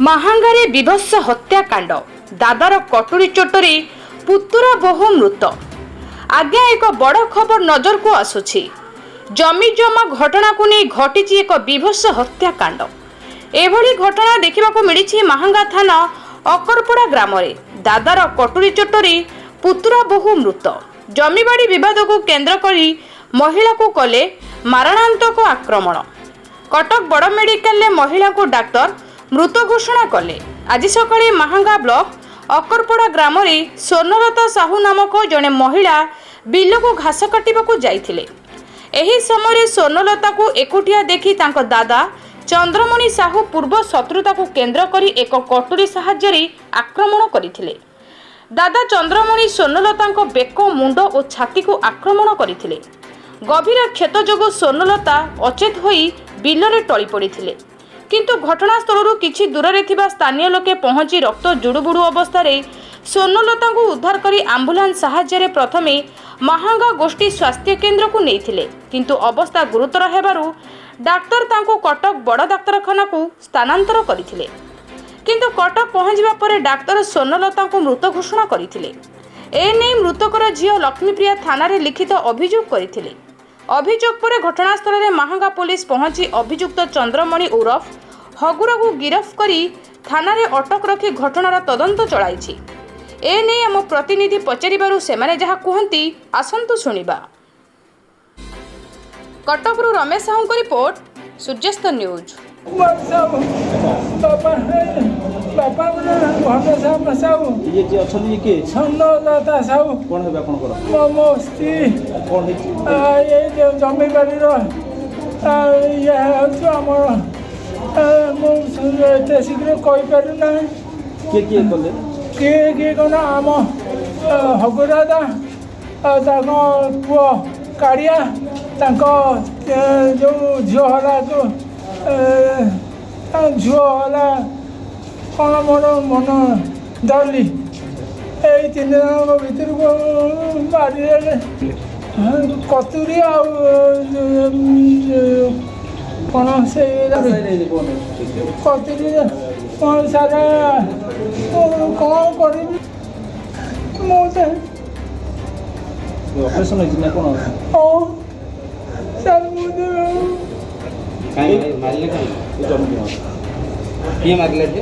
ମାହାଙ୍ଗାରେ ବିଭତ୍ସ ହତ୍ୟାକାଣ୍ଡ, ଦାଦାର କଟୁରୀ ଚୋଟରେ ପୁତୁରା ବୋହୂ ମୃତ। ଆଜ୍ଞା, ଏକ ବଡ଼ ଖବର ନଜରକୁ ଆସୁଛି। ଜମି ଜମା ଘଟଣାକୁ ନେଇ ଘଟିଛି ଏକ ବିଭତ୍ସ ହତ୍ୟାକାଣ୍ଡ। ଏଭଳି ଘଟଣା ଦେଖିବାକୁ ମିଳିଛି ମାହାଙ୍ଗା ଥାନା ଅକରପଡ଼ା ଗ୍ରାମରେ। ଦାଦାର କଟୁରୀ ଚୋଟରେ ପୁତୁରା ବୋହୂ ମୃତ। ଜମିବାଡ଼ି ବିବାଦକୁ କେନ୍ଦ୍ର କରି ମହିଳାକୁ କଲେ ମାରଣାନ୍ତକ ଆକ୍ରମଣ। କଟକ ବଡ଼ ମେଡିକାଲରେ ମହିଳାଙ୍କୁ ଡାକ୍ତର ମୃତ ଘୋଷଣା କଲେ। ଆଜି ସକାଳେ ମାହାଙ୍ଗା ବ୍ଲକ ଅକରପଡ଼ା ଗ୍ରାମରେ ସ୍ୱର୍ଣ୍ଣଲତା ସାହୁ ନାମକ ଜଣେ ମହିଳା ବିଲକୁ ଘାସ କାଟିବାକୁ ଯାଇଥିଲେ। ଏହି ସମୟରେ ସ୍ୱର୍ଣ୍ଣଲତାକୁ ଏକୁଟିଆ ଦେଖି ତାଙ୍କ ଦାଦା ଚନ୍ଦ୍ରମଣି ସାହୁ ପୂର୍ବ ଶତ୍ରୁତାକୁ କେନ୍ଦ୍ର କରି ଏକ କଟୁରୀ ସାହାଯ୍ୟରେ ଆକ୍ରମଣ କରିଥିଲେ। ଦାଦା ଚନ୍ଦ୍ରମଣି ସ୍ୱର୍ଣ୍ଣଲତାଙ୍କ ବେକ, ମୁଣ୍ଡ ଓ ଛାତିକୁ ଆକ୍ରମଣ କରିଥିଲେ। ଗଭୀର କ୍ଷତ ଯୋଗୁଁ ସ୍ୱର୍ଣ୍ଣଲତା ଅଚେତ ହୋଇ ବିଲରେ ଟଳି ପଡ଼ିଥିଲେ। କିନ୍ତୁ ଘଟଣାସ୍ଥଳରୁ କିଛି ଦୂରରେ ଥିବା ସ୍ଥାନୀୟ ଲୋକେ ପହଞ୍ଚି ରକ୍ତ ଜୁଡ଼ୁବୁଡ଼ୁ ଅବସ୍ଥାରେ ସ୍ୱର୍ଣ୍ଣଲତାଙ୍କୁ ଉଦ୍ଧାର କରି ଆମ୍ବୁଲାନ୍ସ ସାହାଯ୍ୟରେ ପ୍ରଥମେ ମାହାଙ୍ଗା ଗୋଷ୍ଠୀ ସ୍ୱାସ୍ଥ୍ୟ କେନ୍ଦ୍ରକୁ ନେଇଥିଲେ। କିନ୍ତୁ ଅବସ୍ଥା ଗୁରୁତର ହେବାରୁ ଡାକ୍ତର ତାଙ୍କୁ କଟକ ବଡ଼ ଡାକ୍ତରଖାନାକୁ ସ୍ଥାନାନ୍ତର କରିଥିଲେ। କିନ୍ତୁ କଟକ ପହଞ୍ଚିବା ପରେ ଡାକ୍ତର ସ୍ୱର୍ଣ୍ଣଲତାଙ୍କୁ ମୃତ ଘୋଷଣା କରିଥିଲେ। ଏନେଇ ମୃତକର ଝିଅ ଲକ୍ଷ୍ମୀପ୍ରିୟା ଥାନାରେ ଲିଖିତ ଅଭିଯୋଗ କରିଥିଲେ। ଅଭିଯୋଗ ପରେ ଘଟଣାସ୍ଥଳରେ ମାହାଙ୍ଗା ପୋଲିସ ପହଞ୍ଚି ଅଭିଯୁକ୍ତ ଚନ୍ଦ୍ରମଣି ଓରଫ ହଗୁରକୁ ଗିରଫ କରି ଥାନାରେ ଅଟକ ରଖି ଘଟଣାର ତଦନ୍ତ ଚଳାଇଛି। ଏନେଇ ଆମ ପ୍ରତିନିଧି ପଚାରିବାରୁ ସେମାନେ ଯାହା କୁହନ୍ତି, ଆସନ୍ତୁ ଶୁଣିବା। କଟକରୁ ରମେଶ ସାହୁଙ୍କ ରିପୋର୍ଟ, ସୂର୍ଯ୍ୟାସ୍ତ ନ୍ୟୁଜ୍। ଜମିବାଡ଼ିର ଇଏ ହେଉଛି ଆମର, ମୁଁ ଏତେ ଶୀଘ୍ର କହିପାରୁନା। କିଏ କ'ଣ ଆମ ହଗୁରାଦା, ତାଙ୍କ ପୁଅ କାଳିଆ, ତାଙ୍କ ଯେଉଁ ଝିଅ ହେଲା କ'ଣ ମୋର ମନ ଧରିଲି, ଏଇ 3 ଜଣଙ୍କ ଭିତରକୁ ମାରିଦେଲେ। କତୁରୀ ଆଉ କ'ଣ ସେ କତୁରୀ କ'ଣ ସାରା କ'ଣ କରିବି ମୁଁ ସେ ଅପରେସନ୍ ହେଇଛି ନା କ'ଣ? ହଁ ସାର୍, ମୁଁ ମାରିଲେ କାହିଁ? କିଏ ମାରିଲେ ଯେ?